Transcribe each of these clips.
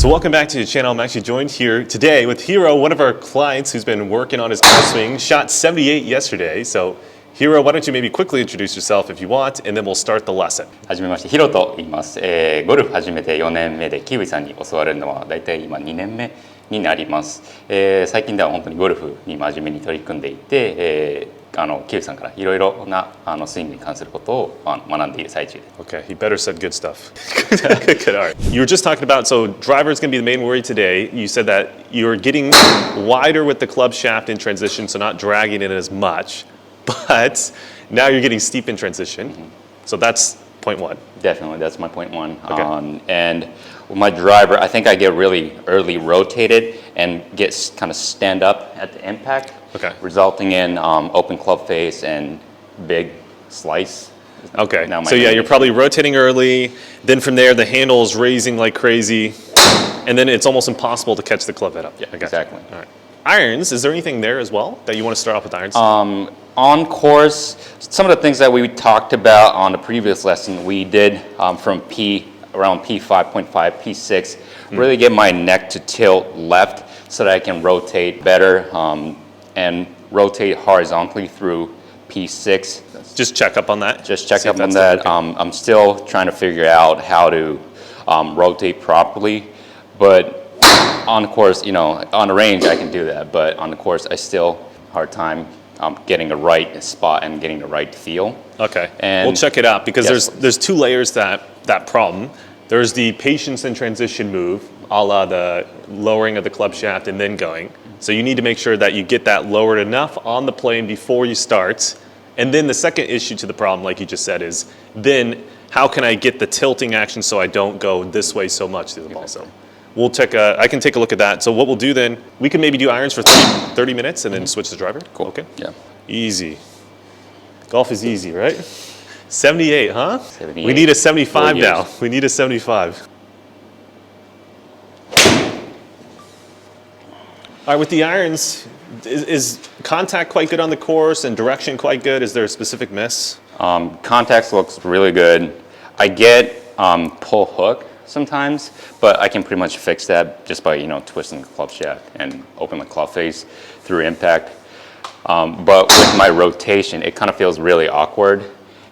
So welcome back to the channel. I'm actually joined here today with Hiro, one of our clients who's been working on his golf swing, shot 78 yesterday. So Hiro, why don't you maybe quickly introduce yourself if you want, and then we'll start the lesson. はじめまして、ヒロと言います。ゴルフ始めて4年目でキウイさんに教わるのはだいたい今2年目になります。最近では本当にゴルフに真面目に取り組んでいて、キウイさんからいろいろなスイングに関することを学んでいる最中です。Okay, he better said good stuff. Good, all right. You were just talking about, so driver is going to be the main worry today. You said that you're getting wider with the club shaft in transition, so not dragging it as much. But now you're getting steep in transition. So that's point one. Definitely, that's my point one. Okay. And with my driver, I think I get really early rotated and get kind of stand up at the impact, okay, resulting in open club face and big slice. Okay, so yeah, you're probably rotating early. Then from there, the handle is raising like crazy. And then it's almost impossible to catch the club head up. Yeah, exactly. All right. Irons, is there anything there as well that you want to start off with irons? On course, some of the things that we talked about on the previous lesson, we did from around P5.5, P6, really get my neck to tilt left so that I can rotate better and rotate horizontally through P6. Just check up on that? Just check up on that. Okay. I'm still trying to figure out how to rotate properly, but on the course, on the range I can do that, but on the course I still hard time getting the right spot and getting the right feel. Okay, and we'll check it out because there's two layers to that problem. There's the patience in transition move, a la the lowering of the club shaft and then going. So you need to make sure that you get that lowered enough on the plane before you start. And then the second issue to the problem, like you just said, is then how can I get the tilting action so I don't go this way so much through the ball? So we'll I can take a look at that. So what we'll do then, we can maybe do irons for 30 minutes and then switch the driver. Cool. Okay. Yeah. Easy. Golf is easy, right? 78, huh? 78. We need a 75 now. We need a 75. All right, with the irons, is contact quite good on the course and direction quite good? Is there a specific miss? Contact looks really good. I get pull hook sometimes, but I can pretty much fix that just by twisting the club shaft and open the club face through impact. But with my rotation, it kind of feels really awkward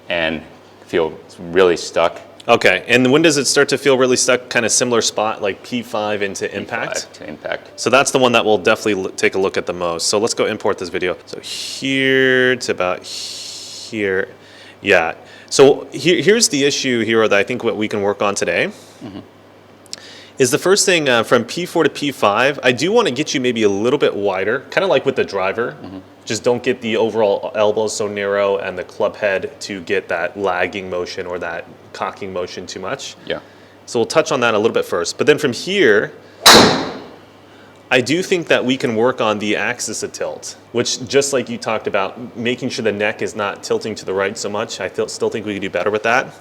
and feels really stuck. Okay, and when does it start to feel really stuck? Kind of similar spot like P5 into impact? P5 to impact. So that's the one that we'll definitely take a look at the most. So let's go import this video. So here to about here. Yeah. So here's the issue here that I think what we can work on today. Is the first thing from P4 to P5, I do want to get you maybe a little bit wider, kind of like with the driver. Just don't get the overall elbows so narrow and the club head to get that lagging motion or that cocking motion too much. Yeah. So we'll touch on that a little bit first. But then from here, I do think that we can work on the axis of tilt, which just like you talked about, making sure the neck is not tilting to the right so much. I still think we can do better with that.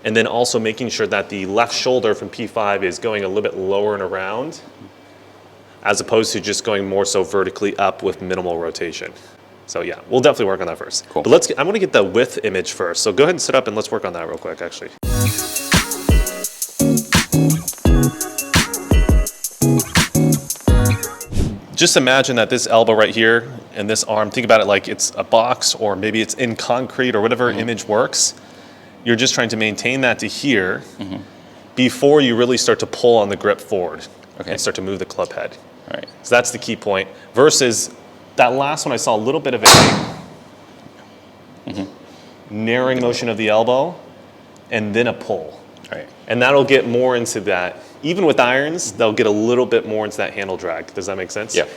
And then also making sure that the left shoulder from P5 is going a little bit lower and around, as opposed to just going more so vertically up with minimal rotation. So yeah, we'll definitely work on that first. Cool. But I want to get the width image first. So go ahead and sit up and let's work on that real quick, actually. Just imagine that this elbow right here and this arm, think about it like it's a box or maybe it's in concrete or whatever image works. You're just trying to maintain that to here before you really start to pull on the grip forward and start to move the club head. All right. So that's the key point. Versus that last one, I saw a little bit of a narrowing motion of the elbow and then a pull. All right. And that'll get more into that. Even with irons, they'll get a little bit more into that handle drag. Does that make sense? Yeah.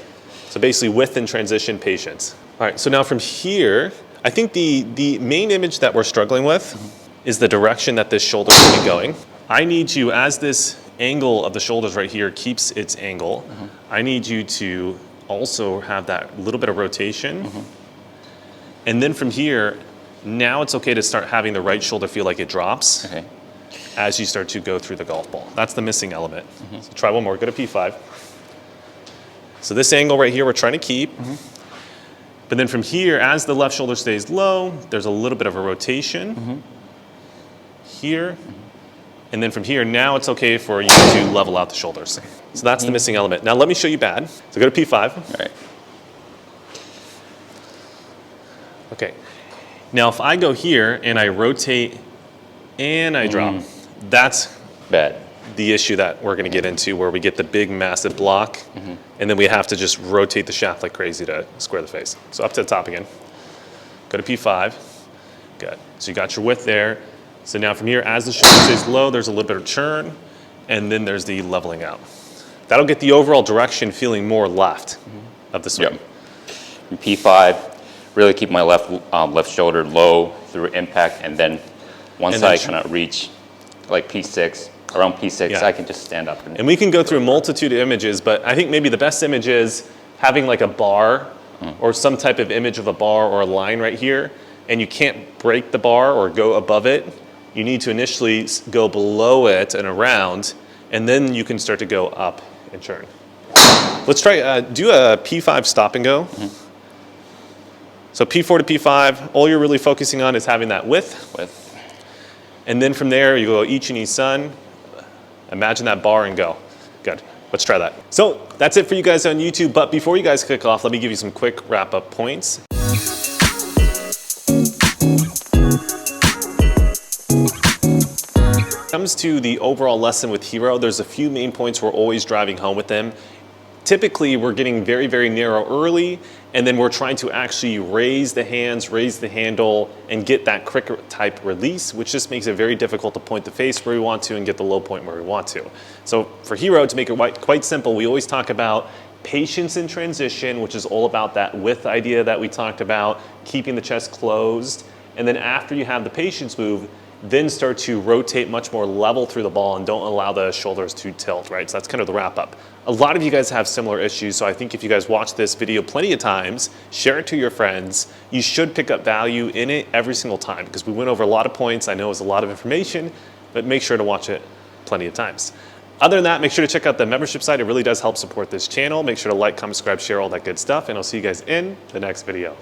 So basically width and transition, patience. All right, so now from here, I think the main image that we're struggling with is the direction that this shoulder should be going. I need you, as this angle of the shoulders right here keeps its angle, I need you to also have that little bit of rotation. And then from here, now it's okay to start having the right shoulder feel like it drops as you start to go through the golf ball. That's the missing element. So try one more, go to P5. So this angle right here we're trying to keep. But then from here, as the left shoulder stays low, there's a little bit of a rotation here. And then from here, now it's okay for you to level out the shoulders. So that's the missing element. Now let me show you bad. So go to P5. All right. Okay. Now if I go here and I rotate and I drop, that's Bad. the issue that we're going to get into, where we get the big massive block, and then we have to just rotate the shaft like crazy to square the face. So up to the top again. Go to P5. Good. So you got your width there. So now from here, as the shoulder stays low, there's a little bit of churn, and then there's the leveling out. That'll get the overall direction feeling more left of the swing. Yep. In P5, really keep my left shoulder low through impact, and then once And then I kind of reach like P6, around P6, Yeah. I can just stand up. And we can go through a multitude of images, but I think maybe the best image is having like a bar or some type of image of a bar or a line right here, and you can't break the bar or go above it. You need to initially go below it and around, and then you can start to go up and churn. Let's try, do a P5 stop and go. So P4 to P5, all you're really focusing on is having that width. And then from there, you go Ichi Sun. Imagine that bar and go. Good. Let's try that. So that's it for you guys on YouTube. But before you guys kick off, let me give you some quick wrap-up points. When it comes to the overall lesson with Hero, there's a few main points we're always driving home with them. Typically, we're getting very, very narrow early, and then we're trying to actually raise the hands, raise the handle, and get that cricket type release, which just makes it very difficult to point the face where we want to and get the low point where we want to. So for Hero, to make it quite simple, we always talk about patience in transition, which is all about that width idea that we talked about, keeping the chest closed. And then after you have the patience move, then start to rotate much more level through the ball and don't allow the shoulders to tilt, right? So that's kind of the wrap up. A lot of you guys have similar issues, so I think if you guys watch this video plenty of times, share it to your friends, you should pick up value in it every single time, because we went over a lot of points. I know it's a lot of information, but make sure to watch it plenty of times. Other than that, make sure to check out the membership site. It really does help support this channel. Make sure to like, comment, subscribe, share, all that good stuff, and I'll see you guys in the next video.